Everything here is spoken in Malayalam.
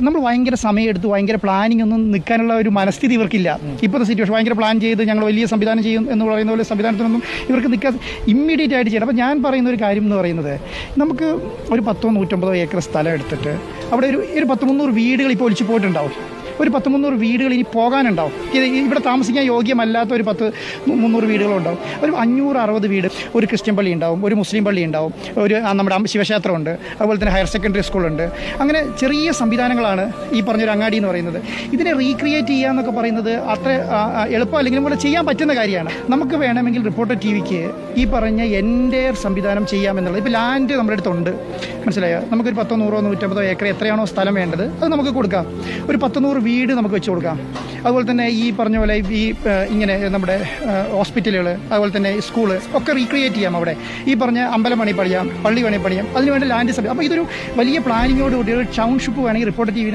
നമ്മൾ ഭയങ്കര സമയമെടുത്ത് ഭയങ്കര പ്ലാനിങ് ഒന്നും നിൽക്കാനുള്ള ഒരു മനസ്ഥിതി ഇവർക്കില്ല. ഇപ്പോഴത്തെ സിറ്റുവേഷൻ ഭയങ്കര പ്ലാൻ ചെയ്ത് ഞങ്ങൾ വലിയ സംവിധാനം ചെയ്യും എന്ന് പറയുന്ന പോലെ സംവിധാനത്തിനൊന്നും ഇവർക്ക് നിൽക്കാൻ ഇമ്മീഡിയറ്റ് ആയിട്ട് ചെയ്യണം. അപ്പോൾ ഞാൻ പറയുന്ന ഒരു കാര്യം എന്ന് പറയുന്നത്, നമുക്ക് ഒരു 100-150 ഏക്കർ സ്ഥലം എടുത്തിട്ട് അവിടെ ഒരു 100-300 വീടുകൾ ഇപ്പോൾ ഒലിച്ചു പോയിട്ടുണ്ടാവും. ഒരു 100-300 വീടുകൾ ഇനി പോകാനുണ്ടാവും. ഇവിടെ താമസിക്കാൻ യോഗ്യമല്ലാത്ത ഒരു 100-300 വീടുകളുണ്ടാവും. ഒരു 560 വീട്, ഒരു ക്രിസ്ത്യൻ പള്ളി ഉണ്ടാവും, ഒരു മുസ്ലിം പള്ളി ഉണ്ടാവും, ഒരു നമ്മുടെ ശിവക്ഷേത്രമുണ്ട്, അതുപോലെ തന്നെ ഹയർ സെക്കൻഡറി സ്കൂളുണ്ട്. അങ്ങനെ ചെറിയ സംവിധാനങ്ങളാണ് ഈ പറഞ്ഞൊരു അങ്ങാടി എന്ന് പറയുന്നത്. ഇതിനെ റീക്രിയേറ്റ് ചെയ്യുക എന്നൊക്കെ പറയുന്നത് അത്ര എളുപ്പം അല്ലെങ്കിലും പോലെ ചെയ്യാൻ പറ്റുന്ന കാര്യമാണ്. നമുക്ക് വേണമെങ്കിൽ റിപ്പോർട്ടർ TV-ക്ക് ഈ പറഞ്ഞ എൻ്റെ സംവിധാനം ചെയ്യാമെന്നുള്ളത്. ഇപ്പോൾ ലാൻഡ് നമ്മുടെ അടുത്തുണ്ട്, മനസ്സിലായോ? നമുക്കൊരു 100-150 ഏക്കർ എത്രയാണോ സ്ഥലം വേണ്ടത് അത് നമുക്ക് കൊടുക്കാം. ഒരു 100 വീട് നമുക്ക് വെച്ച് കൊടുക്കാം. അതുപോലെ തന്നെ ഈ പറഞ്ഞ പോലെ ഈ ഇങ്ങനെ നമ്മുടെ ഹോസ്പിറ്റലുകൾ, അതുപോലെ തന്നെ സ്കൂള് ഒക്കെ റീക്രിയേറ്റ് ചെയ്യാം. അവിടെ ഈ പറഞ്ഞ അമ്പലം പണി പണിയാം, പള്ളി പണി പണിയാം. അതിനുവേണ്ടി ലാൻഡ്. അപ്പോൾ ഇതൊരു വലിയ പ്ലാനിങ്ങോടുകൂടി ഒരു ടൗൺഷിപ്പ് വേണമെങ്കിൽ റിപ്പോർട്ടർ TV